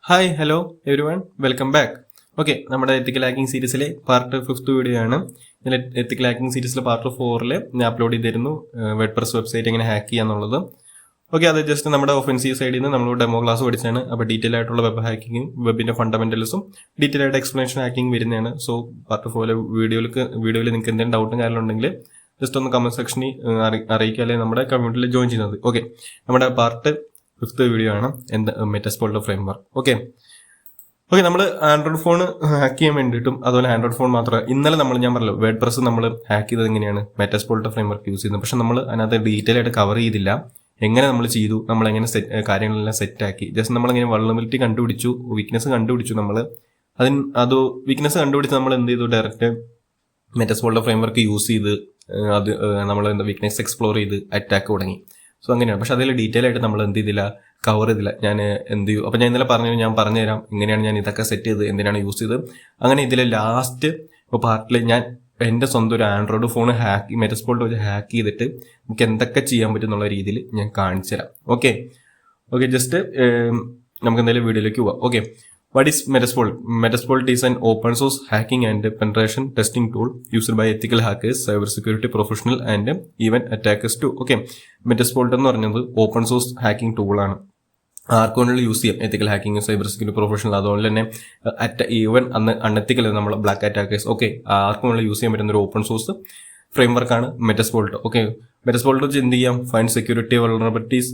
Hi hello every one welcome back. Okay, നമ്മുടെ എത്തിക്കൽ hacking സീരീസിലെ part 5th video ആണ്. ഇതിൽ എത്തിക്കൽ ഹാക്കിംഗ് സീരീസിലെ പാർട്ട് 4 ഞാൻ അപ്ലോഡ് ചെയ്തിരുന്നു വേർഡ്പ്രസ് വെബ്സൈറ്റ് എങ്ങനെ ഹാക്ക് ചെയ്യാന്നുള്ളത്. ഓക്കെ, അത് ജസ്റ്റ് നമ്മുടെ ഒഫൻസീവ് സൈഡിൽ നിന്ന് നമ്മൾ ഡെമോ ക്ലാസ് പഠിച്ചാണ്. അപ്പോൾ ഡീറ്റെയിൽ ആയിട്ടുള്ള വെബ് ഹാക്കിങ്ങും വെബിന്റെ ഫണ്ടമെന്റൽസും ഡീറ്റെയിൽ ആയിട്ട് എക്സ്പ്ലനേഷൻ ഹാക്കിംഗ് വരുന്നതാണ്. സോ പാർട്ട് 4 വീഡിയോയിൽ നിങ്ങൾക്ക് എന്തെങ്കിലും ഡൗട്ടും കാര്യങ്ങളുണ്ടെങ്കിൽ ജസ്റ്റ് ഒന്ന് കമന്റ് സെക്ഷനിൽ അറിയിക്കുക, അല്ലെങ്കിൽ നമ്മുടെ കമ്മ്യൂണിറ്റിയിൽ ജോയിൻ ചെയ്യുന്നത്. ഓക്കെ, നമ്മുടെ പാർട്ട് 5th വീഡിയോ ആണ് മെറ്റാസ്പോൾട്ട് ഫ്രെയിംവർക്ക്. ഓക്കെ, നമ്മൾ ആൻഡ്രോയിഡ് ഫോൺ ഹാക്ക് ചെയ്യാൻ വേണ്ടിയിട്ടും അതുപോലെ ആൻഡ്രോയിഡ് ഫോൺ മാത്രമല്ല, ഇന്നലെ ഞാൻ പറഞ്ഞല്ലോ വേർഡ്പ്രസ് നമ്മൾ ഹാക്ക് ചെയ്തത് എങ്ങനെയാണ് മെറ്റാസ്പോൾട്ട് ഫ്രെയിംവർക്ക് യൂസ് ചെയ്യുന്നത്. പക്ഷെ നമ്മൾ അതിനകത്ത് ഡീറ്റെയിൽ ആയിട്ട് കവർ ചെയ്തില്ല. എങ്ങനെ നമ്മൾ ചെയ്തു, നമ്മൾ എങ്ങനെ കാര്യങ്ങളെല്ലാം സെറ്റാക്കി, ജസ്റ്റ് നമ്മളിങ്ങനെ വൾണറബിലിറ്റി കണ്ടുപിടിച്ചു, വീക്ക്നെസ് കണ്ടുപിടിച്ചു. അത് വീക്ക്നെസ് കണ്ടുപിടിച്ച് നമ്മൾ എന്ത് ചെയ്തു, ഡയറക്റ്റ് മെറ്റാസ്പോൾട്ട് ഫ്രെയിംവർക്ക് യൂസ് ചെയ്ത് അത് നമ്മൾ വീക്ക്നെസ് എക്സ്പ്ലോർ ചെയ്ത് അറ്റാക്ക് തുടങ്ങി. സോ അങ്ങനെയാണ്. പക്ഷെ അതിൽ ഡീറ്റെയിൽ ആയിട്ട് നമ്മൾ എന്ത് ചെയ്തില്ല, കവർ ചെയ്തില്ല. ഞാൻ എന്ത് ചെയ്യും, അപ്പോൾ ഞാൻ ഇന്നലെ ഞാൻ പറഞ്ഞുതരാം എങ്ങനെയാണ് ഞാൻ ഇതൊക്കെ സെറ്റ് ചെയ്ത് എന്തിനാണ് യൂസ് ചെയ്തത്. അങ്ങനെ ഇതിലെ ലാസ്റ്റ് പാർട്ടിൽ ഞാൻ എൻ്റെ സ്വന്തം ഒരു ആൻഡ്രോയിഡ് ഫോൺ മെറ്റാസ്പോൾട്ട് വെച്ച് ഹാക്ക് ചെയ്തിട്ട് നമുക്ക് എന്തൊക്കെ ചെയ്യാൻ പറ്റും എന്നുള്ള രീതിയിൽ ഞാൻ കാണിച്ചു തരാം. ഓക്കെ, ജസ്റ്റ് നമുക്ക് എന്തായാലും വീഡിയോയിലേക്ക് പോവാം. Okay, what is Metasploit? Metasploit is an open source hacking and penetration testing tool used by ethical hackers, cybersecurity professional and even attackers too. Okay, Metasploit എന്ന് പറയുന്നത് ഓപ്പൺ സോഴ്സ് ഹാക്കിംഗ് ടൂളാണ്. ആർക്കും വേണമെങ്കിലും use ചെയ്യാം. Ethical hacking, cyber security professional, അതുപോലെ തന്നെ even unethical നമ്മൾ black attackers, okay, ആർക്കും വേണമെങ്കിലും യൂസ് ചെയ്യാൻ പറ്റുന്ന ഒരു ഓപ്പൺ സോഴ്സ് ഫ്രെയിംവർക്കാണ് മെറ്റാസ്പോൾട്ട്. ഓക്കെ, മെറ്റാസ്പോൾട്ട് വെച്ച് എന്ത് ചെയ്യാം, find security vulnerabilities,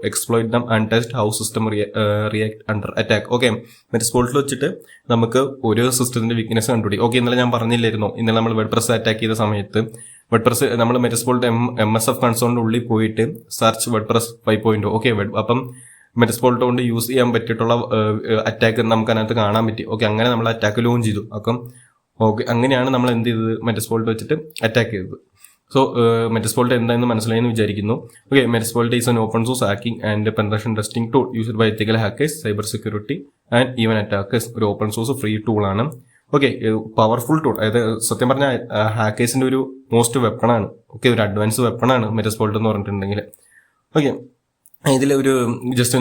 exploit them and test how system react under attack. Okay, മെറ്റാസ്പോൾട്ടിൽ വെച്ചിട്ട് നമുക്ക് ഒരു സിസ്റ്റത്തിന്റെ വീക്ക്നെസ് കണ്ടുപിടിക്കും. ഓക്കെ, ഇന്നലെ ഞാൻ പറഞ്ഞില്ലായിരുന്നോ, ഇന്നലെ നമ്മൾ വേർഡ്പ്രസ് അറ്റാക്ക് ചെയ്ത സമയത്ത് വേർഡ്പ്രസ് നമ്മൾ മെറ്റാസ്പോൾട്ട് MSF കൺസോളിന്റെ ഉള്ളിൽ പോയിട്ട് സെർച്ച് വേർഡ്പ്രസ് 5.0. ഓക്കെ, അപ്പം മെറ്റാസ്പോൾട്ട് കൊണ്ട് യൂസ് ചെയ്യാൻ പറ്റിയിട്ടുള്ള അറ്റാക്ക് നമുക്ക് അതിനകത്ത് കാണാൻ പറ്റി. ഓക്കെ, അങ്ങനെ നമ്മൾ അറ്റാക്ക് ലോഞ്ച് ചെയ്തു. അപ്പം ഓക്കെ, അങ്ങനെയാണ് നമ്മൾ എന്ത് ചെയ്തത്, മെറ്റാസ്പോൾട്ട് വെച്ചിട്ട് അറ്റാക്ക് ചെയ്തത്. സോ മെറ്റാസ്പോൾട്ട് എന്താണെന്ന് മനസ്സിലായെന്ന് വിചാരിക്കുന്നു. Okay, Metasploit is an open source hacking and penetration testing tool used by ethical hackers, cyber security and even attackers. ഒരു ഓപ്പൺ സോഴ്സ് ഫ്രീ ടൂളാണ്. Okay, powerful tool. അതായത് സത്യം പറഞ്ഞാൽ ഹാക്കേഴ്സിന്റെ ഒരു മോസ്റ്റ് വെപ്പണാണ്. ഓക്കെ, ഒരു അഡ്വാൻസ് വെപ്പണാണ് മെറ്റാസ്പോൾട്ട് എന്ന് പറഞ്ഞിട്ടുണ്ടെങ്കിൽ. ഓക്കെ, ഇതിലൊരു ജസ്റ്റ്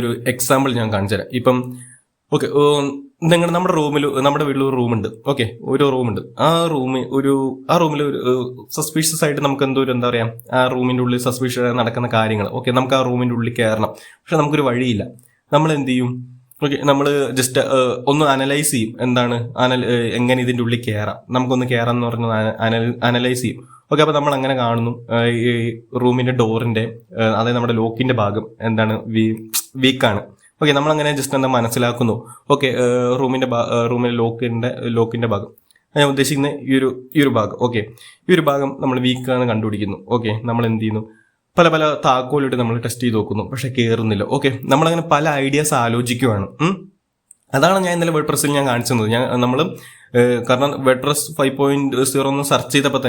ഒരു എക്സാമ്പിൾ ഞാൻ കാണിച്ചു തരാം. ഇപ്പം ഓക്കെ, നമ്മുടെ വീട്ടിൽ ഒരു റൂമുണ്ട്. ഓക്കെ, ഒരു റൂമുണ്ട്. ആ റൂമിൽ ഒരു സസ്പീഷ്യസ് ആയിട്ട് നമുക്ക് എന്താ പറയാ, ആ റൂമിന്റെ ഉള്ളിൽ സസ്പീഷ്യസ് നടക്കുന്ന കാര്യങ്ങൾ. ഓക്കെ, നമുക്ക് ആ റൂമിന്റെ ഉള്ളിൽ കയറണം. പക്ഷെ നമുക്കൊരു വഴിയില്ല. നമ്മൾ എന്ത് ചെയ്യും, ഓക്കെ, നമ്മൾ ജസ്റ്റ് ഒന്ന് അനലൈസ് ചെയ്യും. എന്താണ് എങ്ങനെ ഇതിന്റെ ഉള്ളിൽ കയറാം, നമുക്കൊന്ന് കയറാം എന്ന് പറഞ്ഞ് അനലൈസ് ചെയ്യും. ഓക്കെ, അപ്പൊ നമ്മൾ അങ്ങനെ കാണുന്നു, ഈ റൂമിന്റെ ഡോറിന്റെ അതായത് നമ്മുടെ ലോക്കിന്റെ ഭാഗം എന്താണ്, വീക്കാണ്. ഓക്കെ, നമ്മളങ്ങനെ ജസ്റ്റ് എന്താ മനസ്സിലാക്കുന്നു. ഓക്കെ, റൂമിലെ ലോക്കിന്റെ ഭാഗം ഞാൻ ഉദ്ദേശിക്കുന്ന ഈ ഒരു ഭാഗം. ഓക്കെ, ഈ ഒരു ഭാഗം നമ്മൾ വീക്കാണ് കണ്ടുപിടിക്കുന്നു. ഓക്കെ, നമ്മൾ എന്ത് ചെയ്യുന്നു, പല താക്കോലിട്ട് നമ്മൾ ടെസ്റ്റ് ചെയ്ത് നോക്കുന്നു, പക്ഷെ കയറുന്നില്ല. ഓക്കെ, നമ്മളങ്ങനെ പല ഐഡിയാസ് ആലോചിക്കുവാണ്. അതാണ് ഞാൻ ഇന്നലെ വേർഡ്പ്രസ്സിൽ ഞാൻ കാണിച്ചത്. നമ്മൾ കാരണം വേർഡ്പ്രസ് 5.0 സെർച്ച് ചെയ്തപ്പോൾ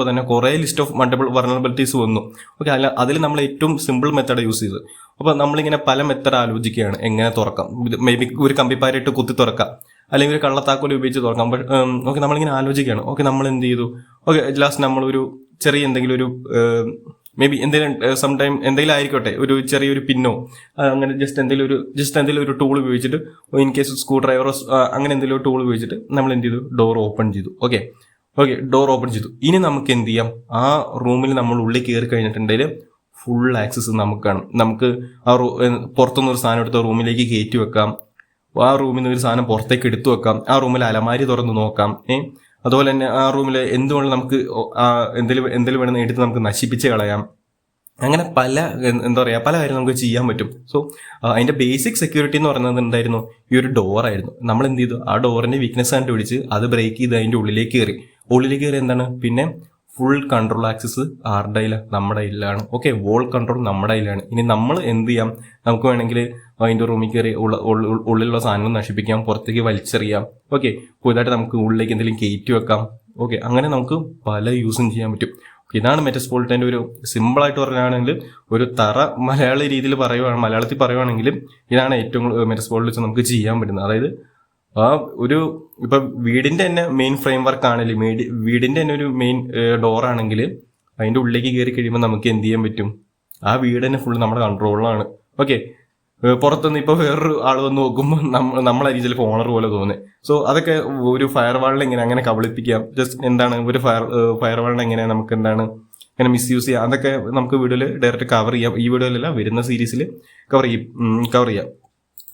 തന്നെ കുറേ ലിസ്റ്റ് ഓഫ് മൾട്ടിപ്പിൾ വൾണറബിലിറ്റീസ് വന്നു. ഓക്കെ, അതിൽ നമ്മൾ ഏറ്റവും സിമ്പിൾ മെത്തേഡ് യൂസ് ചെയ്തത്. അപ്പോൾ നമ്മളിങ്ങനെ പല മെത്തേഡ് ആലോചിക്കുകയാണ്, എങ്ങനെ തുറക്കാം. മേ ബി ഒരു കമ്പിപ്പാരിട്ട് കുത്തി തുറക്കാം, അല്ലെങ്കിൽ ഒരു കള്ളത്താക്കോൽ ഉപയോഗിച്ച് തുറക്കാം. ഓക്കെ, നമ്മളിങ്ങനെ ആലോചിക്കുകയാണ്. ഓക്കെ, നമ്മൾ എന്ത് ചെയ്തു, ഓക്കെ, ലാസ്റ്റ് നമ്മളൊരു ചെറിയ എന്തെങ്കിലും ഒരു മേ ബി എന്തെങ്കിലും ആയിരിക്കട്ടെ, ഒരു ചെറിയൊരു പിന്നോ അങ്ങനെ ജസ്റ്റ് എന്തെങ്കിലും ഒരു ടൂൾ ഉപയോഗിച്ചിട്ട്, ഇൻ കേസ് സ്ക്രൂ ഡ്രൈവറോ അങ്ങനെ എന്തെങ്കിലും ഒരു ടൂൾ ഉപയോഗിച്ചിട്ട് നമ്മൾ എന്ത് ചെയ്തു, ഡോർ ഓപ്പൺ ചെയ്തു. ഓക്കെ, ഡോർ ഓപ്പൺ ചെയ്തു. ഇനി നമുക്ക് എന്ത് ചെയ്യാം, ആ റൂമിൽ നമ്മൾ ഉള്ളിൽ കയറി കഴിഞ്ഞിട്ടുണ്ടെങ്കിൽ ഫുൾ ആക്സസ് നമുക്ക് കാണും. നമുക്ക് ആ പുറത്തുനിന്ന് ഒരു സാധനം എടുത്ത് റൂമിലേക്ക് കയറ്റി വെക്കാം, ആ റൂമിൽ നിന്ന് ഒരു സാധനം പുറത്തേക്ക് എടുത്തു വെക്കാം, ആ റൂമിൽ അലമാരി തുറന്ന് നോക്കാം. അതുപോലെ തന്നെ ആ റൂമിൽ എന്തുകൊണ്ട് നമുക്ക് എന്തെങ്കിലും വേണമെന്ന് എടുത്ത് നമുക്ക് നശിപ്പിച്ച് കളയാം. അങ്ങനെ പല കാര്യം നമുക്ക് ചെയ്യാൻ പറ്റും. സോ അതിന്റെ ബേസിക് സെക്യൂരിറ്റി എന്ന് പറയുന്നത് എന്തായിരുന്നു, ഈ ഒരു ഡോറായിരുന്നു. നമ്മൾ എന്ത് ചെയ്തു, ആ ഡോറിന്റെ വീക്ക്നെസ് കണ്ടുപിടിച്ച് അത് ബ്രേക്ക് ചെയ്ത് അതിന്റെ ഉള്ളിലേക്ക് കയറി എന്താണ്, പിന്നെ ഫുൾ കൺട്രോൾ ആക്സസ് ആരുടെ കയ്യിലാണ്, നമ്മുടെ കയ്യിലാണ്. ഓക്കെ, വോൾ കൺട്രോൾ നമ്മുടെ കയ്യിലാണ്. ഇനി നമ്മൾ എന്ത് ചെയ്യാം, നമുക്ക് വേണമെങ്കിൽ അതിന്റെ റൂമിൽ കയറി ഉള്ളിലുള്ള സാധനങ്ങൾ നശിപ്പിക്കാം, പുറത്തേക്ക് വലിച്ചെറിയാം. ഓക്കെ, പുതുതായിട്ട് നമുക്ക് ഉള്ളിലേക്ക് എന്തെങ്കിലും കയറ്റി വെക്കാം. ഓക്കെ, അങ്ങനെ നമുക്ക് പല യൂസും ചെയ്യാൻ പറ്റും. ഇതാണ് മെറ്റാസ്പോൾട്ടിന്റെ ഒരു സിമ്പിളായിട്ട് പറയുകയാണെങ്കിൽ, ഒരു മലയാളത്തിൽ പറയുവാണെങ്കിൽ ഇതാണ് ഏറ്റവും മെറ്റാസ്പോൾട്ട് വെച്ച് നമുക്ക് ചെയ്യാൻ പറ്റുന്നത്. അതായത് ഇപ്പൊ വീടിന്റെ തന്നെ മെയിൻ ഫ്രെയിം വർക്ക് ആണെങ്കിൽ, വീടിന്റെ തന്നെ ഒരു മെയിൻ ഡോർ ആണെങ്കിൽ അതിന്റെ ഉള്ളിലേക്ക് കയറി കഴിയുമ്പോൾ നമുക്ക് എന്ത് ചെയ്യാൻ പറ്റും, ആ വീട് തന്നെ ഫുൾ നമ്മുടെ കൺട്രോളിലാണ്. ഓക്കെ, പുറത്തുനിന്ന് ഇപ്പോൾ വേറൊരു ആൾ വന്ന് നോക്കുമ്പോൾ നമ്മളായിരിക്കും ചിലപ്പോൾ ഓണർ പോലെ തോന്നുന്നത്. സോ അതൊക്കെ ഒരു ഫയർ വാളിനെ എങ്ങനെ അങ്ങനെ കബളിപ്പിക്കാം, ജസ്റ്റ് എന്താണ് ഒരു ഫയർ വാളിനെ എങ്ങനെ നമുക്ക് എന്താണ് അങ്ങനെ മിസ്യൂസ് ചെയ്യാം, അതൊക്കെ നമുക്ക് വീഡിയോയിൽ ഡയറക്റ്റ് കവർ ചെയ്യാം. ഈ വീഡിയോയിലല്ല, വരുന്ന സീരീസിൽ കവർ ചെയ്യാം.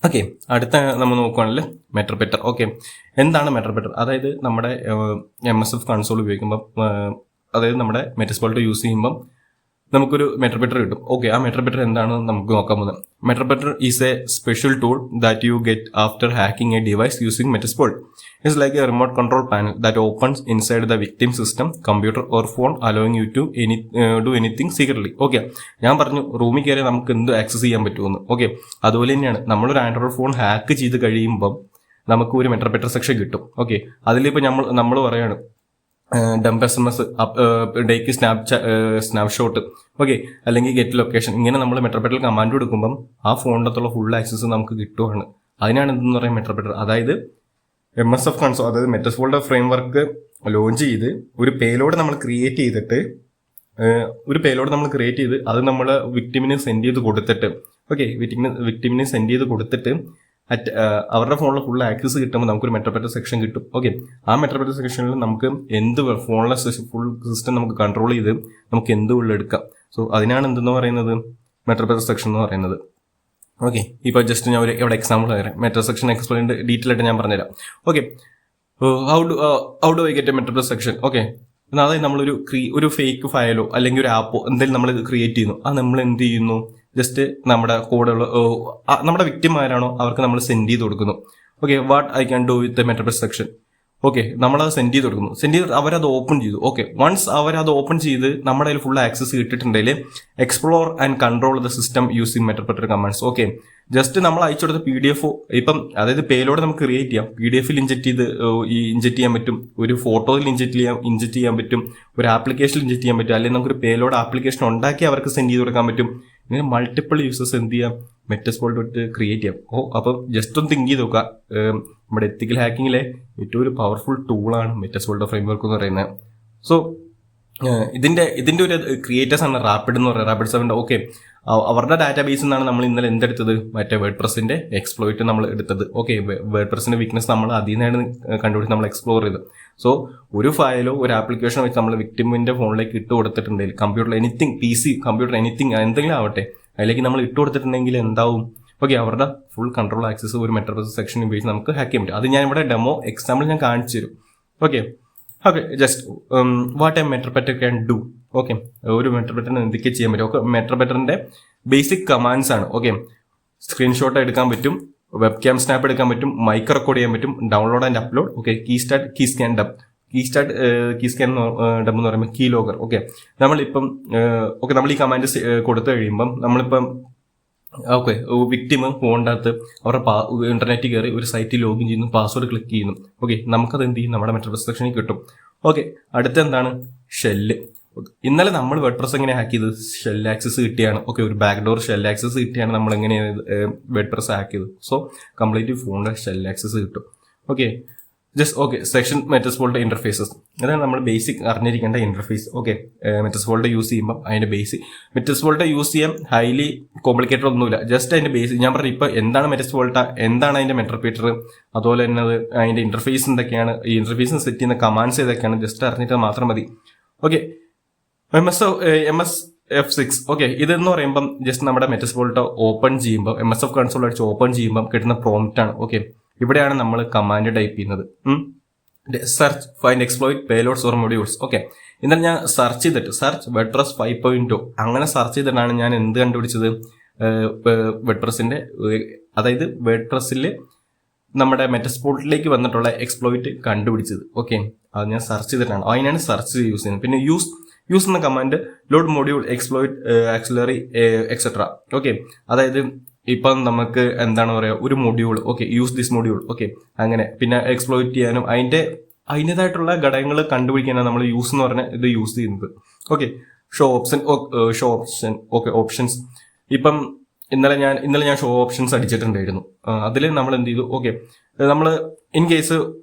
ഓക്കെ, അടുത്ത നമ്മൾ നോക്കുകയാണെങ്കിൽ മെറ്റർപെറ്റർ. ഓക്കെ, എന്താണ് മെറ്റർപെറ്റർ? അതായത് നമ്മുടെ MSF കൺസോൾ ഉപയോഗിക്കുമ്പം, അതായത് നമ്മുടെ മെറ്റസ്പോൾട്ട് യൂസ് ചെയ്യുമ്പം നമുക്കൊരു മെറ്റർപെറ്റർ കിട്ടും. ഓക്കെ, ആ മെറ്റർപെറ്റർ എന്താണെന്ന് നമുക്ക് നോക്കാൻ പോകുന്നത്. Meterpreter is a special tool that you get after hacking a device using Metasploit. It's like a remote control panel that opens inside the victim system, computer or phone, allowing you to do anything secretly. Okay, ഞാൻ പറഞ്ഞു റൂമിൽ കയറി നമുക്ക് എന്ത് access ചെയ്യാൻ പറ്റുമെന്ന്. Okay, അതുപോലെ തന്നെയാണ് നമ്മളൊരു ആൻഡ്രോയിഡ് ഫോൺ ഹാക്ക് ചെയ്ത് കഴിയുമ്പം നമുക്ക് ഒരു മെറ്റർപെറ്റർ സെക്ഷൻ കിട്ടും. ഓക്കെ, അതിലിപ്പോൾ നമ്മൾ പറയാണ് ഡംപ് SMS, ഡേക്ക് സ്നാപ്ഷോട്ട്, ഓക്കെ, അല്ലെങ്കിൽ ഗെറ്റ് ലൊക്കേഷൻ, ഇങ്ങനെ നമ്മൾ മെറ്റർപെറ്റർ കമാൻഡ് കൊടുക്കുമ്പം ആ ഫോണിനകത്തുള്ള ഫുൾ ആക്സസ് നമുക്ക് കിട്ടുവാണ്. അതിനാണ് എന്തെന്ന് പറയുക മെറ്റർപെറ്റർ. അതായത് MSF കൺസോൾ, അതായത് മെറ്റസ്പോൾട്ട് ഫ്രെയിംവർക്ക് ലോഞ്ച് ചെയ്ത് ഒരു പേലോഡ് നമ്മൾ ക്രിയേറ്റ് ചെയ്തിട്ട് അത് നമ്മൾ വിക്ടിമിന് സെൻഡ് ചെയ്ത് കൊടുത്തിട്ട്, ഓക്കെ, വിക്ടിമിന് സെൻഡ് ചെയ്ത് കൊടുത്തിട്ട് അവരുടെ ഫോണിൽ ഫുൾ ആക്സസ് കിട്ടുമ്പോൾ നമുക്കൊരു മെറ്റർപെറ്റർ സെക്ഷൻ കിട്ടും. ഓക്കെ, ആ മെറ്റർപെറ്റർ സെക്ഷനിൽ നമുക്ക് എന്ത് ഫോണിലെ ഫുൾ സിസ്റ്റം നമുക്ക് കൺട്രോൾ ചെയ്ത് നമുക്ക് എന്ത് ഉള്ളെടുക്കാം. സോ അതിനാണ് എന്തെന്ന് പറയുന്നത് മെറ്റർപെറ്റർ സെക്ഷൻ എന്ന് പറയുന്നത്. ഓക്കെ, ഇപ്പോൾ ജസ്റ്റ് ഞാൻ ഇവിടെ എക്സാമ്പിൾ പറയാം. മെറ്റർ സെക്ഷൻ എക്സ്പ്ലെയിൻ ഡീറ്റെയിൽ ആയിട്ട് ഞാൻ പറഞ്ഞുതരാം. Okay, how do I get a Meterpreter section? Okay, അതായത് നമ്മളൊരു ഫേക്ക് ഫയലോ അല്ലെങ്കിൽ ഒരു ആപ്പോ എന്തെങ്കിലും നമ്മൾ ക്രിയേറ്റ് ചെയ്യുന്നു. അത് നമ്മൾ എന്ത് ചെയ്യുന്നു, ജസ്റ്റ് നമ്മുടെ കൂടെയുള്ള നമ്മുടെ വിക്ടിം ആരാണോ അവർക്ക് നമ്മൾ സെൻഡ് ചെയ്ത് കൊടുക്കുന്നു. Okay, what I can do with a Meterpreter section? Okay, നമ്മളത് സെൻഡ് ചെയ്ത് കൊടുക്കുന്നു. അവരത് ഓപ്പൺ ചെയ്തു. ഓക്കെ, വൺസ് അവരത് ഓപ്പൺ ചെയ്ത് നമ്മുടെ കയ്യിൽ ഫുൾ ആക്സസ് കിട്ടിയിട്ടുണ്ടെങ്കിൽ explore and control the system using Meterpreter commands. Okay, just നമ്മൾ അയച്ചു കൊടുത്ത PDF, ഇപ്പം അതായത് പേലോട് നമുക്ക് ക്രിയേറ്റ് ചെയ്യാം. PDF ഇൻജെക്ട് ചെയ്യാൻ പറ്റും, ഒരു ഫോട്ടോയിൽ ഇൻജെക്ട് ചെയ്യാൻ പറ്റും, ഒരു ആപ്ലിക്കേഷനിൽ ഇൻജെക്ട് ചെയ്യാൻ പറ്റും, അല്ലെങ്കിൽ നമുക്കൊരു പേലോഡ് ആപ്ലിക്കേഷൻ ഉണ്ടാക്കി അവർക്ക് സെൻഡ് ചെയ്ത് കൊടുക്കാൻ പറ്റും. ഇങ്ങനെ മൾട്ടിപ്പിൾ യൂസേഴ്സ് എന്ത് ചെയ്യാം, മെറ്റസ്പോൾട്ട് ക്രിയേറ്റ് ചെയ്യാം. അപ്പം ജസ്റ്റ് ഒന്ന് തിങ്ക് ചെയ്ത് നോക്കുക. നമ്മുടെ എത്തിക്കൽ ഹാക്കിങ്ങിലെ ഏറ്റവും ഒരു പവർഫുൾ ടൂളാണ് മെറ്റസ്പോൾട്ട് ഫ്രെയിംവർക്ക് എന്ന് പറയുന്നത്. സോ ഇതിന്റെ ഒരു ക്രിയേറ്റേഴ്സ് ആണ് റാപ്പിഡ് എന്ന് പറയുന്നത്, റാപ്പിഡ് 7. ഓക്കെ, അവരുടെ ഡാറ്റാബേസിൽ നിന്നാണ് നമ്മൾ ഇന്നലെ എന്തെടുത്തത്, മറ്റേ വേർഡ്പ്രസിന്റെ എക്സ്പ്ലോയിറ്റ് നമ്മൾ എടുത്തത്. ഓക്കെ, വേർഡ്പ്രസിന്റെ വീക്ക്നെസ് നമ്മൾ അതിൽ നിന്നാണ് കണ്ടുപിടിച്ച് നമ്മൾ എക്സ്പ്ലോർ ചെയ്തത്. സോ ഒരു ഫയലോ ഒരു ആപ്ലിക്കേഷനോ വെച്ച് നമ്മൾ വിക്ടിമിന്റെ ഫോണിലേക്ക് ഇട്ട് കൊടുത്തിട്ടുണ്ടെങ്കിൽ, computer anything, PC, computer anything, എന്തെങ്കിലും ആവട്ടെ, അതിലേക്ക് നമ്മൾ ഇട്ട് കൊടുത്തിട്ടുണ്ടെങ്കിൽ എന്താവും? ഓക്കെ, അവരുടെ ഫുൾ കൺട്രോൾ ആക്സസ് ഒരു മെറ്റർപെറ്റർ സെക്ഷൻ ഉപയോഗിച്ച് നമുക്ക് ഹാക്ക് ചെയ്യാൻ പറ്റും. അത് ഞാൻ ഇവിടെ ഡെമോ എക്സാമ്പിൾ ഞാൻ കാണിച്ചു തരും. Okay, just what a Meterpreter can do. Okay, ഒരു മെറ്റർപെറ്ററിന് എന്തൊക്കെ ചെയ്യാൻ പറ്റും? ഓക്കെ, മെറ്റർപെറ്ററിന്റെ ബേസിക് കമാൻഡ്സ് ആണ്. ഓക്കെ, സ്ക്രീൻഷോട്ട് എടുക്കാൻ പറ്റും, വെബ് ക്യാം സ്നാപ്പ് എടുക്കാൻ പറ്റും, മൈക്ക് റെക്കോർഡ് ചെയ്യാൻ പറ്റും, download and upload. Okay, key scan dump എന്ന് പറയുമ്പോൾ കീ ലോഗർ. ഓക്കെ, നമ്മളിപ്പം നമ്മൾ ഈ കമാൻഡ് കൊടുത്തു കഴിയുമ്പം നമ്മളിപ്പം വിക്ടിം ഫോണിൻ്റെ അകത്ത് അവരുടെ ഇന്റർനെറ്റിൽ കയറി ഒരു സൈറ്റിൽ ലോഗിൻ ചെയ്യുന്നു, പാസ്വേഡ് ക്ലിക്ക് ചെയ്യുന്നു. ഓക്കെ, നമുക്കത് എന്ത് ചെയ്യും, നമ്മുടെ മെറ്റർപെറ്റർ സെക്ഷനിൽ കിട്ടും. ഓക്കെ, അടുത്ത എന്താണ്, ഷെല്ല്. ഇന്നലെ നമ്മൾ വേർഡ്പ്രസ് എങ്ങനെ ഹാക്ക് ചെയ്ത് ഷെൽ ആക്സസ് കിട്ടിയാണ്. ഓക്കെ, ഒരു ബാക്ക്ഡോർ ഷെൽ ആക്സസ് കിട്ടിയാണ് നമ്മൾ എങ്ങനെയാണ് വേർഡ്പ്രസ് ഹാക്ക് ചെയ്തത്. സോ കംപ്ലീറ്റ് ഫോണിന്റെ ഷെൽ ആക്സസ് കിട്ടും. ഓക്കെ, സെക്ഷൻ മെറ്റസ്പോൾട്ട് ഇന്റർഫേസസ്, അതാണ് നമ്മൾ ബേസിക് അറിഞ്ഞിരിക്കേണ്ട ഇന്റർഫേസ്. ഓക്കെ, മെറ്റസ്പോൾട്ട് യൂസ് ചെയ്യുമ്പോൾ അതിന്റെ ബേസിക്, മെറ്റസ്പോൾട്ട് യൂസ് ചെയ്യാൻ ഹൈലി കോംപ്ലിക്കേറ്റഡ് ഒന്നുമില്ല. ജസ്റ്റ് അതിന്റെ ബേസിക് ഞാൻ പറഞ്ഞു. ഇപ്പൊ എന്താണ് മെറ്റസ്പോൾട്ട്, എന്താണ് അതിന്റെ മെറ്റർപെറ്റർ, അതുപോലെ തന്നെ അതിന്റെ ഇന്റർഫേസ് എന്തൊക്കെയാണ്, ഈ ഇന്റർഫേസിന് സെറ്റ് ചെയ്യുന്ന കമാൻഡ്സ് ഏതൊക്കെയാണ്, ജസ്റ്റ് അറിഞ്ഞിട്ട് മാത്രം മതി. Okay, MSF6. ഓക്കെ, ഇതെന്ന് പറയുമ്പം ജസ്റ്റ് നമ്മുടെ മെറ്റസ്പോൾട്ട് ഓപ്പൺ ചെയ്യുമ്പോൾ, MSF കൺസോൾ അടിച്ച് ഓപ്പൺ ചെയ്യുമ്പോൾ കിട്ടുന്ന പ്രോംപ്റ്റ് ആണ്. ഓക്കെ, ഇവിടെയാണ് നമ്മൾ കമാൻഡ് ടൈപ്പ് ചെയ്യുന്നത്. Search, find, exploit payloads or modules. Okay, എന്നാൽ ഞാൻ സെർച്ച് ചെയ്തിട്ട് വേർഡ്പ്രസ് 5.0 അങ്ങനെ സെർച്ച് ചെയ്തിട്ടാണ് ഞാൻ എന്ത് കണ്ടുപിടിച്ചത്, വേർഡ്പ്രസിന്റെ, അതായത് വേർഡ്പ്രസിൽ നമ്മുടെ മെറ്റസ്പോൾട്ടിലേക്ക് വന്നിട്ടുള്ള എക്സ്പ്ലോയിറ്റ് കണ്ടുപിടിച്ചത്. ഓക്കെ, അത് ഞാൻ സെർച്ച് ചെയ്തിട്ടാണ്, അതിനാണ് സെർച്ച് യൂസ് ചെയ്യുന്നത്. പിന്നെ യൂസ് എന്ന command load module, exploit, axillary, etcetera. Okay, അതായത് ഇപ്പം നമുക്ക് എന്താണ് പറയുക, ഒരു module, okay, use this module. Okay, അങ്ങനെ പിന്നെ എക്സ്പ്ലോയിറ്റ് ചെയ്യാനും അതിൻ്റെതായിട്ടുള്ള ഘടകങ്ങൾ കണ്ടുപിടിക്കാനാണ് നമ്മൾ യൂസ് എന്ന് പറഞ്ഞാൽ ഇത് യൂസ് ചെയ്യുന്നത്. Okay, show option. Okay, options. ഇപ്പം ഇന്നലെ ഞാൻ ഷോ ഓപ്ഷൻസ് അടിച്ചിട്ടുണ്ടായിരുന്നു. അതിൽ നമ്മൾ എന്ത് ചെയ്തു, ഓക്കെ, നമ്മൾ ഇൻ കേസ്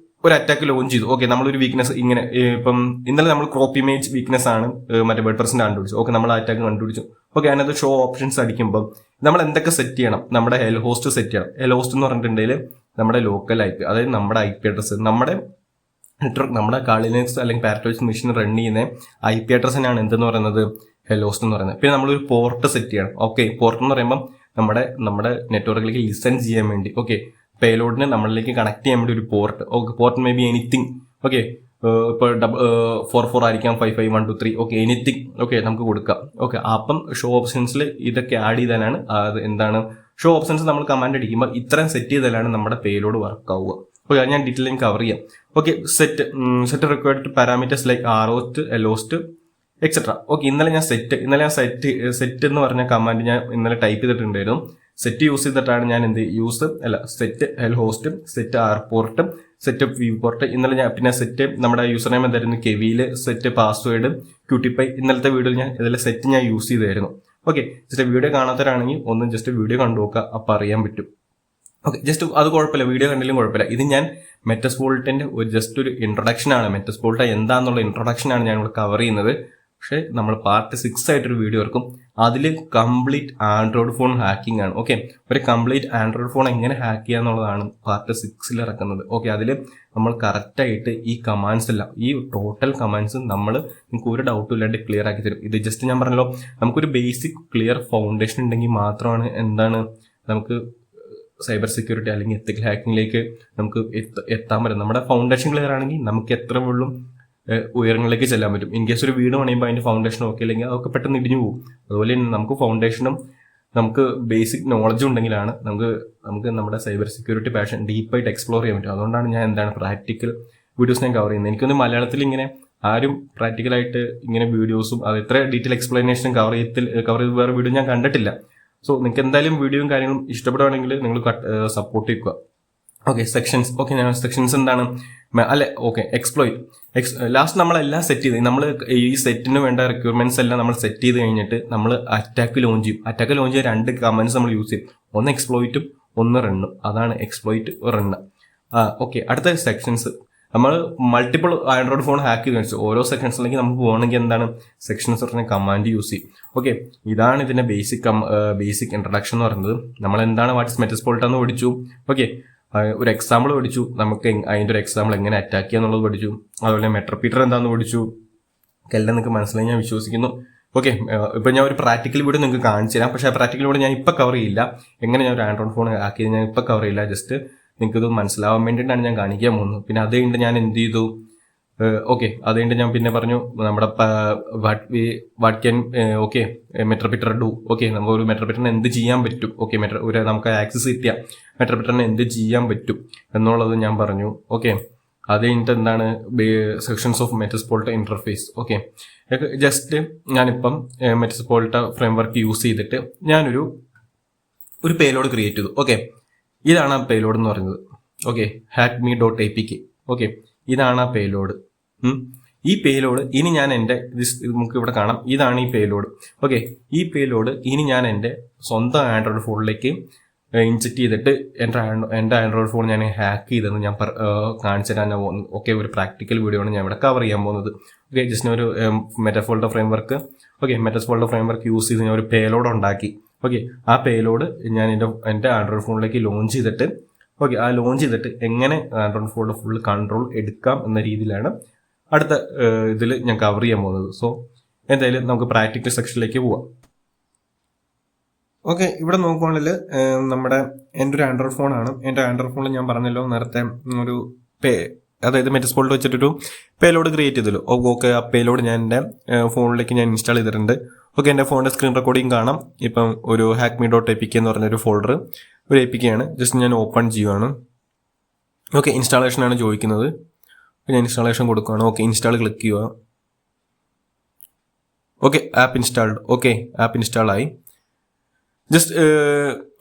ഒരു അറ്റാക്ക് ലോഞ്ച് ചെയ്തു. ഓക്കെ, നമ്മളൊരു വീക്ക്നെസ് ഇങ്ങനെ, ഇപ്പം ഇന്നലെ നമ്മൾ ക്രോപ്പ് ഇമേജ് വീക്ക്നെസ് ആണ് മറ്റേ വേർഡ്പ്രസിന്റെ കണ്ടുപിടിച്ചു. ഓക്കെ, നമ്മൾ ആ അറ്റാക്ക് കണ്ടുപിടിച്ചു. ഓക്കെ, അതിനകത്ത് ഷോ ഓപ്ഷൻസ് അടിക്കുമ്പോൾ നമ്മൾ എന്തൊക്കെ സെറ്റ് ചെയ്യണം? നമ്മുടെ ഹെൽ ഹോസ്റ്റ് സെറ്റ് ചെയ്യണം. ഹെൽ ഹോസ്റ്റ് എന്ന് പറഞ്ഞിട്ടുണ്ടെങ്കിൽ നമ്മുടെ ലോക്കൽ IP, അതായത് നമ്മുടെ IP അഡ്രസ്സ്, നമ്മുടെ നെറ്റ്വർക്ക്, നമ്മുടെ കാളിനെക്സ് അല്ലെങ്കിൽ പാരറ്റോയ്സ് മെഷീൻ റൺ ചെയ്യുന്ന IP അഡ്രസ്സിനാണ് എന്തെന്ന് പറയുന്നത്? ഹെൽ ഹോസ്റ്റ് എന്ന് പറയുന്നത്. പിന്നെ നമ്മളൊരു പോർട്ട് സെറ്റ് ചെയ്യണം. ഓക്കെ, പോർട്ട് എന്ന് പറയുമ്പോൾ നമ്മുടെ നെറ്റ്വർക്കിലേക്ക് ലിസൺ ചെയ്യാൻ വേണ്ടി, ഓക്കെ, പേലോഡിനെ നമ്മളിലേക്ക് കണക്ട് ചെയ്യാൻ വേണ്ടി ഒരു port. Okay, port may be anything. Okay, ഇപ്പോൾ 44 ആയിരിക്കാം, 55123, ഓക്കെ, എനിത്തിങ്, ഓക്കെ, നമുക്ക് കൊടുക്കാം. ഓക്കെ, അപ്പം ഷോ ഓപ്ഷൻസിൽ ഇതൊക്കെ ആഡ് ചെയ്താലാണ് അത് എന്താണ് ഷോ ഓപ്ഷൻസ് നമ്മൾ കമാൻഡ് അടിക്കുമ്പോൾ ഇത്രയും സെറ്റ് ചെയ്താലാണ് നമ്മുടെ പേലോഡ് വർക്ക് ആവുക. ഓക്കെ, അത് ഞാൻ ഡീറ്റെയിലും കവർ ചെയ്യാം. Okay, set required parameters like RHost, LHost etcetera. Okay, ഇന്നലെ ഞാൻ സെറ്റ് എന്ന് പറഞ്ഞ കമാൻഡ് ഞാൻ ഇന്നലെ ടൈപ്പ് ചെയ്തിട്ടുണ്ടായിരുന്നു. സെറ്റ് യൂസ് ചെയ്തിട്ടാണ് ഞാൻ set L host, set R port, set view port. ഇന്നലെ ഞാൻ പിന്നെ സെറ്റ് നമ്മുടെ യൂസർ നെയിം എന്തായിരുന്നു? കെവിയില്, സെറ്റ് പാസ്വേഡ്, ക്യൂട്ടിപ്പൈ. ഇന്നലത്തെ വീഡിയോയിൽ ഞാൻ ഇതിലെ സെറ്റ് ഞാൻ യൂസ് ചെയ്തായിരുന്നു. ഓക്കെ, ജസ്റ്റ് വീഡിയോ കാണാത്തവരാണെങ്കിൽ ഒന്ന് ജസ്റ്റ് വീഡിയോ കണ്ടു നോക്കുക, അപ്പം അറിയാൻ പറ്റും. ഓക്കെ, ജസ്റ്റ് അത് കുഴപ്പമില്ല, വീഡിയോ കണ്ടിലും കുഴപ്പമില്ല. ഇത് ഞാൻ മെറ്റസ്പോൾട്ടിന്റെ ഒരു ഇൻട്രൊഡക്ഷൻ ആണ്. മെറ്റസ്പോൾട്ട എന്താന്നുള്ള ഇൻട്രൊഡക്ഷൻ ആണ് ഞാൻ ഇവിടെ കവർ ചെയ്യുന്നത്. പക്ഷേ നമ്മൾ പാർട്ട് 6 ആയിട്ടൊരു വീഡിയോ ഇറക്കും. അതിൽ കംപ്ലീറ്റ് ആൻഡ്രോയിഡ് ഫോൺ ഹാക്കിംഗ് ആണ്. ഓക്കെ, ഒരു കംപ്ലീറ്റ് ആൻഡ്രോയിഡ് ഫോൺ എങ്ങനെ ഹാക്ക് ചെയ്യുക എന്നുള്ളതാണ് പാർട്ട് 6 ഇറക്കുന്നത്. ഓക്കെ, അതിൽ നമ്മൾ കറക്റ്റായിട്ട് ഈ കമാൻഡ്സ് എല്ലാം, ഈ ടോട്ടൽ കമാൻഡ്സ് നിങ്ങൾക്ക് ഒരു ഡൗട്ടും ഇല്ലാണ്ട് ക്ലിയർ ആക്കി തരും. ഇത് ജസ്റ്റ് ഞാൻ പറഞ്ഞല്ലോ, നമുക്കൊരു ബേസിക് ക്ലിയർ ഫൗണ്ടേഷൻ ഉണ്ടെങ്കിൽ മാത്രമാണ് നമുക്ക് സൈബർ സെക്യൂരിറ്റി അല്ലെങ്കിൽ എത്തിക്കൽ ഹാക്കിങ്ങിലേക്ക് നമുക്ക് എത്താൻ പറ്റും. നമ്മുടെ ഫൗണ്ടേഷൻ ക്ലിയർ ആണെങ്കിൽ നമുക്ക് എത്ര വെള്ളം ഉയരങ്ങളിലേക്ക് ചെല്ലാൻ പറ്റും. ഇൻ കേസ് ഒരു വീട് പണിയുമ്പോൾ അതിന്റെ ഫൗണ്ടേഷൻ ഓക്കെ അല്ലെങ്കിൽ അതൊക്കെ പെട്ടെന്ന് ഇടിഞ്ഞു പോകും. അതുപോലെ തന്നെ നമുക്ക് ഫൗണ്ടേഷനും നമുക്ക് ബേസിക് നോളജും ഉണ്ടെങ്കിലാണ് നമുക്ക് നമ്മുടെ സൈബർ സെക്യൂരിറ്റി പാഷൻ ഡീപ്പായിട്ട് എക്സ്പ്ലോർ ചെയ്യാൻ പറ്റും. അതുകൊണ്ടാണ് ഞാൻ പ്രാക്ടിക്കൽ വീഡിയോസ് ഞാൻ കവർ ചെയ്യുന്നത്. എനിക്കൊന്ന് മലയാളത്തിൽ ഇങ്ങനെ ആരും പ്രാക്ടിക്കലായിട്ട് ഇങ്ങനെ വീഡിയോസും അത് എത്ര ഡീറ്റെയിൽ എക്സ്പ്ലനേഷനും കവർ ചെയ്ത് വേറെ വീഡിയോ ഞാൻ കണ്ടിട്ടില്ല. സോ നിങ്ങൾക്ക് എന്തായാലും വീഡിയോയും കാര്യങ്ങളും ഇഷ്ടപ്പെടുകയാണെങ്കിൽ നിങ്ങൾ സപ്പോർട്ട് ചെയ്യുക. Okay, sections. ഓക്കെ, ഞാൻ സെക്ഷൻസ് എന്താണ് ഓക്കെ, ലാസ്റ്റ് നമ്മളെല്ലാം സെറ്റ് ചെയ്ത് നമ്മൾ ഈ സെറ്റിന് വേണ്ട റിക്വയർമെന്റ്സ് എല്ലാം നമ്മൾ സെറ്റ് ചെയ്ത് കഴിഞ്ഞിട്ട് നമ്മൾ അറ്റാക്ക് ലോഞ്ച് ചെയ്യാൻ 2 കമാൻഡ്സ് നമ്മൾ യൂസ് ചെയ്യും. ഒന്ന് എക്സ്പ്ലോയിറ്റും ഒന്ന് റണ്ണും. അതാണ് എക്സ്പ്ലോയിറ്റ്, റണ്ണ്. ഓക്കെ, അടുത്ത സെക്ഷൻസ്. നമ്മൾ മൾട്ടിപ്പിൾ ആൻഡ്രോയിഡ് ഫോൺ ഹാക്ക് ചെയ്ത് വെച്ചു. ഓരോ സെക്ഷൻസിലേക്ക് നമുക്ക് പോകണമെങ്കിൽ എന്താണ് സെക്ഷൻസ് പറഞ്ഞ കമാൻഡ് യൂസ് ചെയ്യും. ഓക്കെ, ഇതാണ് ഇതിന്റെ ബേസിക് ഇൻട്രഡക്ഷൻ എന്ന് പറയുന്നത്. നമ്മൾ എന്താണ് വാട്ട്സ് മെറ്റസ്പോൾട്ടാന്ന് പഠിച്ചു. ഓക്കെ, ഒരു എക്സാമ്പിൾ പഠിച്ചു, നമുക്ക് അതിന്റെ ഒരു എക്സാമ്പിൾ എങ്ങനെ അറ്റാക്ക് ചെയ്യാന്നുള്ളത് പഠിച്ചു. അതുപോലെ മെട്രോപീറ്റർ എന്താണെന്ന് പഠിച്ചു. എല്ലാം നിങ്ങൾക്ക് മനസ്സിലായി ഞാൻ വിശ്വസിക്കുന്നു. ഓക്കെ, ഇപ്പൊ ഞാൻ ഒരു പ്രാക്ടിക്കൽ വീഡിയോ നിങ്ങൾക്ക് കാണിച്ചു തരാം. പക്ഷേ ആ പ്രാക്ടിക്കൽ വീഡിയോ ഞാൻ ഇപ്പൊ കവർ ചെയ്യില്ല. എങ്ങനെ ഞാൻ ഒരു ആൻഡ്രോയിഡ് ഫോൺ ഹാക്ക് ചെയ്ത് ഞാൻ ഇപ്പൊ കവർ ചെയ്യില്ല. ജസ്റ്റ് നിങ്ങൾക്ക് ഇത് മനസ്സിലാവാൻ വേണ്ടിയിട്ടാണ് ഞാൻ കാണിക്കാൻ പോകുന്നത്. പിന്നെ അത് കഴിഞ്ഞിട്ട് ഞാൻ എന്ത് ചെയ്തു? ഓക്കെ, അത് കഴിഞ്ഞിട്ട് ഞാൻ പിന്നെ പറഞ്ഞു നമ്മുടെ മെട്രോപീറ്റർ ഡു. ഓക്കെ, നമുക്ക് ഒരു മെട്രോപീറ്ററിന് എന്ത് ചെയ്യാൻ പറ്റും? ഓക്കെ, നമുക്ക് ആക്സസ് കിട്ടിയ മെട്രോപീറ്ററിന് എന്ത് ചെയ്യാൻ പറ്റും എന്നുള്ളത് ഞാൻ പറഞ്ഞു. ഓക്കെ, അത് കഴിഞ്ഞിട്ട് എന്താണ് sections of Metasploit interface. Okay, just ഞാനിപ്പം മെറ്റസ്പോൾട്ട ഫ്രെയിംവർക്ക് യൂസ് ചെയ്തിട്ട് ഞാനൊരു പേലോഡ് ക്രിയേറ്റ് ചെയ്തു. ഓക്കെ, ഇതാണ് ആ പേലോഡ് എന്ന് പറയുന്നത്. Okay, hackme.apk. ഓക്കെ, ഇതാണ് ആ പേലോഡ്. ഈ പേലോഡ് ഇനി ഞാൻ നമുക്ക് ഇവിടെ കാണാം, ഇതാണ് ഈ പേലോഡ്. ഓക്കെ, ഈ പേലോഡ് ഇനി ഞാൻ എൻ്റെ സ്വന്തം ആൻഡ്രോയിഡ് ഫോണിലേക്ക് ഇൻജെക്ട് ചെയ്തിട്ട് എൻ്റെ ആൻഡ്രോയിഡ് ഫോൺ ഞാൻ ഹാക്ക് ചെയ്തെന്ന് ഞാൻ കാണിച്ചു തരാൻ ഞാൻ പോകുന്നത്. ഓക്കെ, ഒരു പ്രാക്ടിക്കൽ വീഡിയോ ആണ് ഞാൻ ഇവിടെ കവർ ചെയ്യാൻ പോകുന്നത്. ഓക്കെ, ജസ്റ്റ് ഒരു മെറ്റസ്പോൾട്ട ഫ്രെയിംവർക്ക് യൂസ് ചെയ്ത് ഞാൻ ഒരു പേലോഡ് ഉണ്ടാക്കി. ഓക്കെ, ആ പേലോഡ് ഞാൻ എൻ്റെ ആൻഡ്രോയിഡ് ഫോണിലേക്ക് ലോഞ്ച് ചെയ്തിട്ട് എങ്ങനെ ആൻഡ്രോയിഡ് ഫോണിൽ ഫുൾ കൺട്രോൾ എടുക്കാം എന്ന രീതിയിലാണ് അടുത്ത ഇതിൽ ഞാൻ കവർ ചെയ്യാൻ പോകുന്നത്. സോ എന്തായാലും നമുക്ക് പ്രാക്ടിക്കൽ സെക്ഷനിലേക്ക് പോവാം. ഓക്കെ, ഇവിടെ നോക്കുവാണെങ്കിൽ എൻ്റെ ഒരു ആൻഡ്രോയിഡ് ഫോണാണ്. എൻ്റെ ആൻഡ്രോയിഡ് ഫോണിൽ ഞാൻ പറഞ്ഞല്ലോ നേരത്തെ അതായത് മെറ്റസ്പോൾട്ട് വെച്ചിട്ടൊരു പേലോഡ് ക്രിയേറ്റ് ചെയ്തല്ലോ. ഓക്കെ, ആ പേലോഡ് ഞാൻ എൻ്റെ ഫോണിലേക്ക് ഞാൻ ഇൻസ്റ്റാൾ ചെയ്തിട്ടുണ്ട്. ഓക്കെ, എൻ്റെ ഫോണിൻ്റെ സ്ക്രീൻ റെക്കോർഡിങ് കാണാം. ഇപ്പം ഒരു hackme.apk എന്ന് പറഞ്ഞൊരു ഫോൾഡർ, ഒരു APK ആണ്. ജസ്റ്റ് ഞാൻ ഓപ്പൺ ചെയ്യുവാണ്. ഓക്കെ, ഇൻസ്റ്റാളേഷനാണ് ചോദിക്കുന്നത്. ഞാൻ ഇൻസ്റ്റാളേഷൻ കൊടുക്കുകയാണ്. ഓക്കെ, ഇൻസ്റ്റാൾ ക്ലിക്ക് ചെയ്യുക. Okay, app installed. Okay, app install ആയി.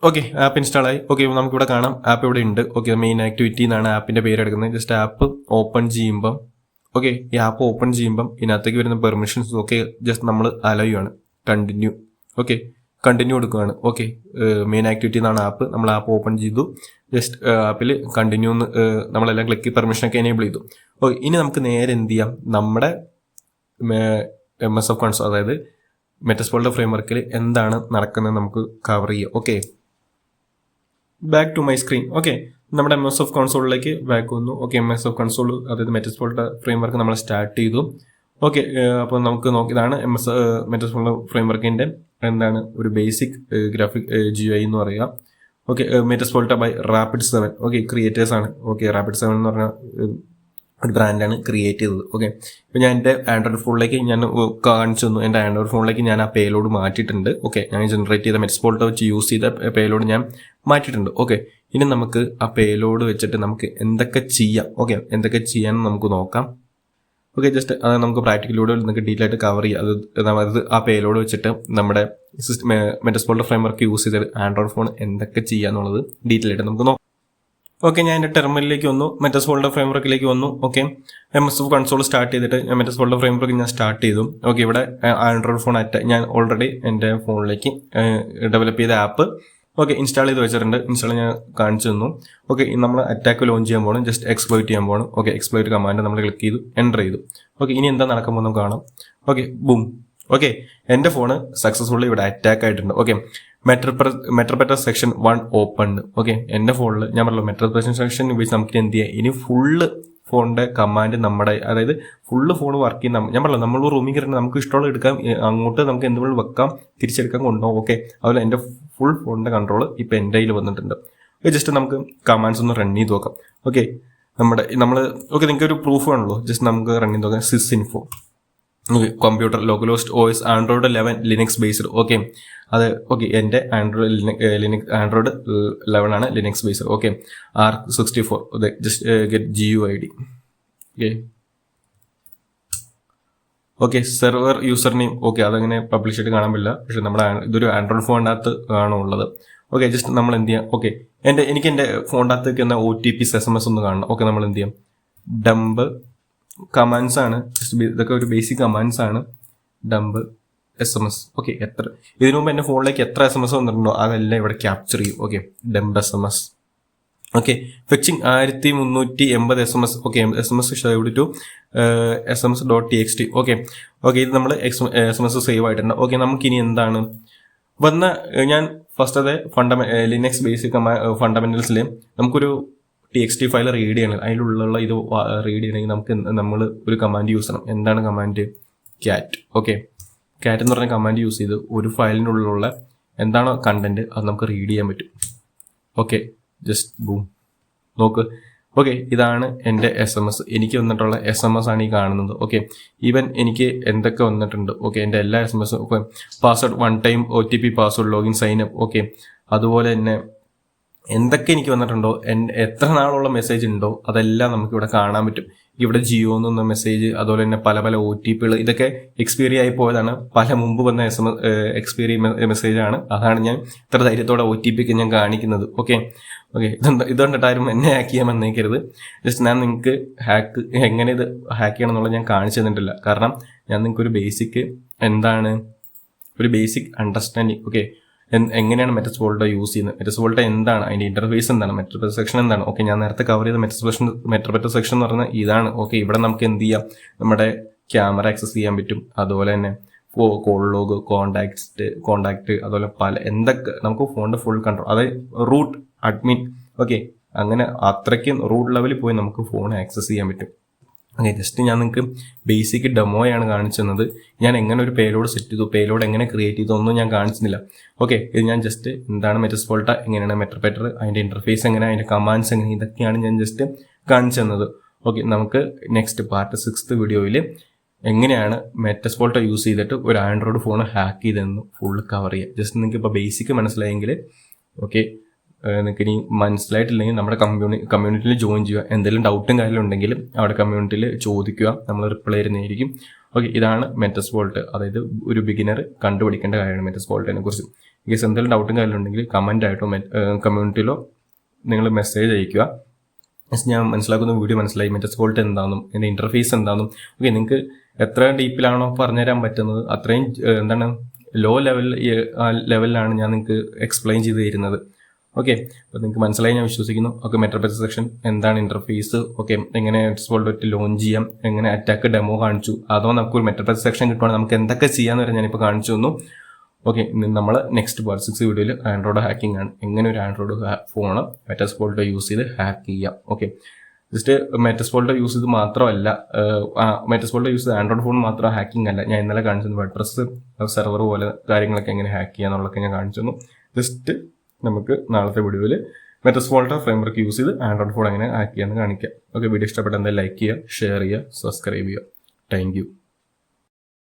ഓക്കെ, ആപ്പ് ഇൻസ്റ്റാൾ ആയി. ഓക്കെ, നമുക്കിവിടെ കാണാം ആപ്പ് ഇവിടെ ഉണ്ട്. ഓക്കെ, മെയിൻ ആക്ടിവിറ്റി എന്നാണ് ആപ്പിന്റെ പേര് എടുക്കുന്നത്. ജസ്റ്റ് ആപ്പ് ഓപ്പൺ ചെയ്യുമ്പം ഈ ആപ്പ് ഓപ്പൺ ചെയ്യുമ്പം ഇതിനകത്തേക്ക് വരുന്ന പെർമിഷൻസ് ഒക്കെ ജസ്റ്റ് നമ്മൾ അലോ ആണ്. കണ്ടിന്യൂ. ഓക്കെ, കണ്ടിന്യൂ കൊടുക്കുകയാണ്. ഓക്കെ, മെയിൻ ആക്ടിവിറ്റി എന്നാണ് ആപ്പ്. നമ്മൾ ആപ്പ് ഓപ്പൺ ചെയ്തു. ജസ്റ്റ് ആപ്പിൽ കണ്ടിന്യൂ നമ്മളെല്ലാം ക്ലിക്ക് പെർമിഷനൊക്കെ എനേബിൾ ചെയ്തു. ഓക്കെ, ഇനി നമുക്ക് നേരെ എന്ത് ചെയ്യാം? നമ്മുടെ MS കൺസോൾ, അതായത് മെറ്റസ്പോൾട്ട ഫ്രെയിംവർക്കിൽ എന്താണ് നടക്കുന്നത് നമുക്ക് കവർ ചെയ്യാം. Okay, back to my screen. Okay, നമ്മുടെ MS കൺസോളിലേക്ക് ബാക്ക് വന്നു. ഓക്കെ, MS കൺസോൾ അതായത് മെറ്റസ്പോൾട്ട ഫ്രെയിംവർക്ക് നമ്മൾ സ്റ്റാർട്ട് ചെയ്തു. ഓക്കെ, അപ്പോൾ നമുക്ക് ഇതാണ് മെറ്റസ്പോൾട്ട ഫ്രെയിംവർക്കിൻ്റെ എന്താണ് ഒരു ബേസിക് ഗ്രാഫിക് GUI എന്ന് പറയുക. Okay, Metasploit by Rapid 7. Okay, creators ആണ്. ഓക്കെ, റാപ്പിഡ് 7 എന്ന് പറഞ്ഞ ഒരു ബ്രാൻഡാണ് ക്രിയേറ്റ് ചെയ്തത്. ഓക്കെ, ഇപ്പോൾ ഞാൻ എൻ്റെ ആൻഡ്രോയിഡ് ഫോണിലേക്ക് ഞാൻ കാണിച്ചു തന്നു. എൻ്റെ ആൻഡ്രോയിഡ് ഫോണിലേക്ക് ഞാൻ ആ പേലോഡ് മാറ്റിയിട്ടുണ്ട്. ഓക്കെ, ഞാൻ ജനറേറ്റ് ചെയ്ത മെറ്റസ്പോൾട്ട വെച്ച് യൂസ് ചെയ്ത പേലോഡ് ഞാൻ മാറ്റിയിട്ടുണ്ട്. ഓക്കെ, ഇനി നമുക്ക് ആ പേലോഡ് വെച്ചിട്ട് നമുക്ക് എന്തൊക്കെ ചെയ്യാം. ഓക്കെ, എന്തൊക്കെ ചെയ്യാമെന്ന് നമുക്ക് നോക്കാം. ഓക്കെ, ജസ്റ്റ് അത് നമുക്ക് പ്രാക്ടിക്കലിലൂടെ നിങ്ങൾക്ക് ഡീറ്റെയിൽ ആയിട്ട് കവർ ചെയ്യാം. അത് ആ പേലോഡ് വെച്ചിട്ട് നമ്മുടെ മെറ്റസ്പോൾട്ട ഫ്രെയിംവർക്ക് യൂസ് ചെയ്തിട്ട് ആൻഡ്രോയിഡ് ഫോൺ എന്തൊക്കെ ചെയ്യാന്നുള്ളത് ഡീറ്റെയിൽ ആയിട്ട് നമുക്ക് നോക്കാം. ഓക്കെ, ഞാൻ എൻ്റെ ടെർമിനലിലേക്ക് വന്നു, മെറ്റസ്പോൾട്ട ഫ്രെയിംവർക്കിലേക്ക് വന്നു. ഓക്കെ, MS കൺസോൾ സ്റ്റാർട്ട് ചെയ്തിട്ട് മെറ്റസ്പോൾട്ട ഫ്രെയിംവർക്ക് ഞാൻ സ്റ്റാർട്ട് ചെയ്തു. ഓക്കെ, ഇവിടെ ആൻഡ്രോയിഡ് ഫോൺ ഞാൻ ഓൾറെഡി എൻ്റെ ഫോണിലേക്ക് ഡെവലപ്പ് ചെയ്ത ആപ്പ് ഇൻസ്റ്റാൾ ചെയ്ത് വെച്ചിട്ടുണ്ട്. ഇൻസ്റ്റാൾ ഞാൻ കാണിച്ചു തന്നു. ഓക്കെ, നമ്മൾ അറ്റാക്ക് ലോഞ്ച് ചെയ്യാൻ പോകണം, ജസ്റ്റ് എക്സ്പ്ലോയിറ്റ് ചെയ്യാൻ പോകണം. ഓക്കെ, എക്സ്പ്ലോയിറ്റ് കമാൻഡ് നമ്മൾ ക്ലിക്ക് ചെയ്തു, എൻ്റർ ചെയ്തു. ഓക്കെ, ഇനി എന്താ നടക്കുമ്പോൾ നമുക്ക് കാണാം. Okay, boom. ഓക്കെ, എൻ്റെ ഫോണ് സക്സസ്ഫുള്ളി ഇവിടെ അറ്റാക്ക് ആയിട്ടുണ്ട്. Okay, Meterpreter section 1 open. Okay, എൻ്റെ ഫോണിൽ ഞാൻ പറഞ്ഞു മെറ്റർപെറ്റ സെക്ഷൻ ഉപയോഗിച്ച് നമുക്ക് എന്ത് ചെയ്യാം, ഇനി ഫുള്ള് ഫോണിൻ്റെ കമാൻഡ് നമ്മുടെ അതായത് ഫുള്ള് ഫോൺ വർക്ക് ചെയ്യുന്ന ഞാൻ പറഞ്ഞു നമ്മൾ റൂമിൽ കയറി നമുക്ക് ഇഷ്ടമുള്ള എടുക്കാം, അങ്ങോട്ട് നമുക്ക് എന്തുകൊണ്ട് വെക്കാം, തിരിച്ചെടുക്കാൻ കൊണ്ടുപോകും. ഓക്കെ, അതുപോലെ എൻ്റെ ഫുൾ ഫോണിൻ്റെ കൺട്രോൾ ഇപ്പോൾ എൻ്റെ കയ്യിൽ വന്നിട്ടുണ്ട്. ജസ്റ്റ് നമുക്ക് കമാൻഡ്സ് ഒന്ന് റൺ ചെയ്ത് നോക്കാം. ഓക്കെ, ഓക്കെ നിങ്ങൾക്ക് ഒരു പ്രൂഫ് വേണമല്ലോ, ജസ്റ്റ് നമുക്ക് റൺ ചെയ്ത് നോക്കാം. sysinfo. Okay, computer localhost OS Android 11 Linux based. Okay, അത് ഓക്കെ എൻ്റെ ആൻഡ്രോയിഡ് 11 ആണ് ലിനക്സ് ബേസ്ഡ്. Okay, ARC64. അതെ, just get GUID. Okay, server user name. Okay, അതങ്ങനെ പബ്ലിഷ് ആയിട്ട് കാണാൻ പറ്റില്ല, പക്ഷെ നമ്മുടെ ഇതൊരു ആൻഡ്രോയിഡ് ഫോണിനകത്ത് ആണോ ഉള്ളത്. ഓക്കെ, ജസ്റ്റ് നമ്മൾ എന്ത് ചെയ്യാം, ഓക്കെ എനിക്ക് എൻ്റെ ഫോണിൻ്റെ അകത്തേക്ക് എന്ന OTPs SMS ഒന്ന് കാണണം. ഓക്കെ, നമ്മൾ എന്ത് ചെയ്യാം, ഡംപ് കമാൻഡ്സ് ആണ്, ഇതൊക്കെ ഒരു ബേസിക് കമാൻഡ്സ് ആണ്. Dump SMS. ഓക്കെ, ഇതിനു മുമ്പ് എൻ്റെ ഫോണിലേക്ക് എത്ര SMS വന്നിട്ടുണ്ടോ അതെല്ലാം ഇവിടെ ക്യാപ്ചർ ചെയ്യും. Okay, dump SMS. Okay, fetching 1380 SMS. Okay, SMS saved to SMS.txt. Okay, ഇത് നമ്മൾ SMS സേവ് ആയിട്ടുണ്ട്. ഓക്കെ, നമുക്കിനി എന്താണ് ഞാൻ ഫസ്റ്റ് അതെ ലിനക്സ് ബേസിക് ഫണ്ടമെന്റൽസിൽ നമുക്കൊരു TXT ഫയൽ റീഡ് ചെയ്യണം. അതിലുള്ള ഇത് റീഡ് ചെയ്യണമെങ്കിൽ നമ്മൾ ഒരു കമാൻഡ് യൂസ് ചെയ്യണം. എന്താണ് കമാൻഡ്? ക്യാറ്റ്. ഓക്കെ, ക്യാറ്റ് എന്ന് പറഞ്ഞ കമാൻഡ് യൂസ് ചെയ്ത് ഒരു ഫയലിനുള്ളിലുള്ള എന്താണോ കണ്ടന്റ് അത് നമുക്ക് റീഡ് ചെയ്യാൻ പറ്റും. ഓക്കെ, ജസ്റ്റ് ബൂം നോക്ക്. ഓക്കെ, ഇതാണ് എൻ്റെ SMS. എനിക്ക് വന്നിട്ടുള്ള SMS ആണ് ഈ കാണുന്നത്. ഓക്കെ, ഈവൻ എനിക്ക് എന്തൊക്കെ വന്നിട്ടുണ്ട്. ഓക്കെ, എൻ്റെ എല്ലാ SMS. Okay, password 1 time OTP password login sign up. Okay, അതുപോലെ തന്നെ എന്തൊക്കെ എനിക്ക് വന്നിട്ടുണ്ടോ, എത്ര നാളുള്ള മെസ്സേജ് ഉണ്ടോ അതെല്ലാം നമുക്കിവിടെ കാണാൻ പറ്റും. ഇവിടെ ജിയോ എന്ന മെസ്സേജ്, അതുപോലെ തന്നെ പല OTPകൾ ഇതൊക്കെ എക്സ്പയറി ആയി പോയതാണ്. മുമ്പ് വന്ന എക്സ്പയറി മെസ്സേജ് ആണ്. അതാണ് ഞാൻ ഇത്ര ധൈര്യത്തോടെ OTP ഒക്കെ ഞാൻ കാണിക്കുന്നത്. ഓക്കെ, ഇതുകൊണ്ടിട്ടാരും എന്നെ ഹാക്ക് ചെയ്യാൻ വന്നേക്കരുത്. ജസ്റ്റ് ഞാൻ നിങ്ങൾക്ക് എങ്ങനെ ഇത് ഹാക്ക് ചെയ്യണം എന്നുള്ളത് ഞാൻ കാണിച്ചു തന്നിട്ടില്ല. കാരണം ഞാൻ നിങ്ങൾക്ക് ഒരു ബേസിക് അണ്ടർസ്റ്റാൻഡിങ്. ഓക്കെ, എങ്ങനെയാണ് മെറ്റസ്പോൾട്ട യൂസ് ചെയ്യുന്നത്, മെറ്റസ്പോൾട്ട എന്താണ്, അതിൻ്റെ ഇന്റർഫേസ് എന്താണ്, മെറ്റർപെറ്റ സെക്ഷൻ എന്താണ്. ഓക്കെ, ഞാൻ നേരത്തെ കവർ ചെയ്ത മെറ്റർപെറ്റ സെക്ഷൻ എന്ന് പറഞ്ഞാൽ ഇതാണ്. ഓക്കെ, ഇവിടെ നമുക്ക് എന്ത് ചെയ്യാം, നമ്മുടെ ക്യാമറ ആക്സസ് ചെയ്യാൻ പറ്റും. അതുപോലെ തന്നെ കോൾ ലോഗ്, കോണ്ടാക്ട് അതുപോലെ എന്തൊക്കെ നമുക്ക് ഫോണിൻ്റെ ഫുൾ കൺട്രോൾ, അതായത് റൂട്ട് അഡ്മിൻ. ഓക്കെ, അങ്ങനെ അത്രയ്ക്കും റൂട്ട് ലെവലിൽ പോയി നമുക്ക് ഫോൺ ആക്സസ് ചെയ്യാൻ പറ്റും. ഓക്കെ, ജസ്റ്റ് ഞാൻ നിങ്ങൾക്ക് ബേസിക് ഡെമോയാണ് കാണിച്ചു തന്നത്. ഞാൻ എങ്ങനെ ഒരു പേലോഡ് സെറ്റ് ചെയ്തു, പേലോഡ് എങ്ങനെ ക്രിയേറ്റ് ചെയ്തു ഒന്നും ഞാൻ കാണിച്ചില്ല. ഓക്കെ, ഇത് ഞാൻ ജസ്റ്റ് എന്താണ് മെറ്റസ്പോൾട്ട, എങ്ങനെയാണ് മെറ്റർപെറ്റർ, അതിൻ്റെ ഇന്റർഫേസ് എങ്ങനെ, അതിൻ്റെ കമാൻഡ്സ് എങ്ങനെ, ഇതൊക്കെയാണ് ഞാൻ ജസ്റ്റ് കാണിച്ചു തന്നത്. ഓക്കെ, നമുക്ക് നെക്സ്റ്റ് പാർട്ട് 6th വീഡിയോയിൽ എങ്ങനെയാണ് മെറ്റസ്പോൾട്ട യൂസ് ചെയ്തിട്ട് ഒരു ആൻഡ്രോയിഡ് ഫോൺ ഹാക്ക് ചെയ്തതെന്ന് ഫുൾ കവർ ചെയ്യുക. ജസ്റ്റ് നിങ്ങൾക്ക് ഇപ്പോൾ ബേസിക് മനസ്സിലായെങ്കിൽ ഓക്കെ, നിങ്ങൾക്ക് ഇനി മനസ്സിലായിട്ടില്ലെങ്കിൽ നമ്മുടെ കമ്മ്യൂണിറ്റിയിൽ ജോയിൻ ചെയ്യുക. എന്തെങ്കിലും ഡൗട്ടും കാര്യങ്ങളും ഉണ്ടെങ്കിൽ അവിടെ കമ്മ്യൂണിറ്റിയിൽ ചോദിക്കുക, നമ്മൾ റിപ്ലൈ തരുന്നതായിരിക്കും. ഓക്കെ, ഇതാണ് മെറ്റസ്പോൾട്ട്. അതായത് ഒരു ബിഗിനർ കണ്ടുപിടിക്കേണ്ട കാര്യമാണ് മെറ്റസ്പോൾട്ടിനെ കുറിച്ച്. കേസ് എന്തെങ്കിലും ഡൗട്ടും കാര്യങ്ങളും ഉണ്ടെങ്കിൽ കമൻ്റ് ആയിട്ടോ കമ്മ്യൂണിറ്റിയിലോ നിങ്ങൾ മെസ്സേജ് അയയ്ക്കുക. ഞാൻ മനസ്സിലാക്കുന്ന വീഡിയോ മനസ്സിലായി, മെറ്റസ്പോൾട്ട് എന്താണെന്നും എൻ്റെ ഇൻ്റർഫേസ് എന്താണെന്നും. ഓക്കെ, നിങ്ങൾക്ക് എത്ര ഡീപ്പിലാണോ പറഞ്ഞുതരാൻ പറ്റുന്നത് അത്രയും ലോ ലെവലിലാണ് ഞാൻ നിങ്ങൾക്ക് എക്സ്പ്ലെയിൻ ചെയ്ത് തരുന്നത്. ഓക്കെ, അപ്പോൾ നിങ്ങൾക്ക് മനസ്സിലായി ഞാൻ വിശ്വസിക്കുന്നു. ഓക്കെ, മെറ്റർപേസ് സെക്ഷൻ എന്താണ്, ഇന്റർഫേസ്, ഓക്കെ, എങ്ങനെ മെറ്റസ്പോൾട്ട് ലോഞ്ച് ചെയ്യാം, എങ്ങനെ അറ്റാക്ക് ഡെമോ കാണിച്ചു, അതോ നമുക്ക് ഒരു മെറ്റർപേസ് സെക്ഷൻ കിട്ടുവാണെങ്കിൽ നമുക്ക് എന്തൊക്കെ ചെയ്യാന്ന് വരെ ഞാനിപ്പോൾ കാണിച്ചു തന്നു. ഓക്കെ, നമ്മൾ നെക്സ്റ്റ് പാർട്ട് 6 വീഡിയോയിൽ ആൻഡ്രോയിഡ് ഹാക്കിംഗ് ആണ്, എങ്ങനെ ഒരു ആൻഡ്രോയിഡ് ഫോണ് മെറ്റസ്പോൾട്ട് യൂസ് ചെയ്ത് ഹാക്ക് ചെയ്യാം. ഓക്കെ, ജസ്റ്റ് മെറ്റസ്പോൾട്ട് യൂസ് ചെയ്ത് മാത്രമല്ല, മെറ്റസ്പോൾട്ട് യൂസ് ചെയ്ത് ആൻഡ്രോയിഡ് ഫോൺ മാത്രം ഹാക്കിംഗ് അല്ല, ഞാൻ ഇന്നലെ കാണിച്ചു വേർഡ്പ്രസ് സെർവർ പോലെ കാര്യങ്ങളൊക്കെ എങ്ങനെ ഹാക്ക് ചെയ്യാന്നുള്ളതൊക്കെ ഞാൻ കാണിച്ചു തന്നു. ജസ്റ്റ് നമുക്ക് നാളത്തെ വീഡിയോയിൽ മെറ്റസ്പോൾട്ട് ഫ്രെയിംവർക്ക് യൂസ് ചെയ്ത് ആൻഡ്രോയിഡ് ഫോൺ എങ്ങനെ ഹാക്ക് ചെയ്യാമെന്ന് കാണിക്കാം. ഓക്കെ, വീഡിയോ ഇഷ്ടപ്പെട്ട എന്തായാലും ലൈക്ക് ചെയ്യുക, ഷെയർ ചെയ്യുക, സബ്സ്ക്രൈബ് ചെയ്യുക. Thank you.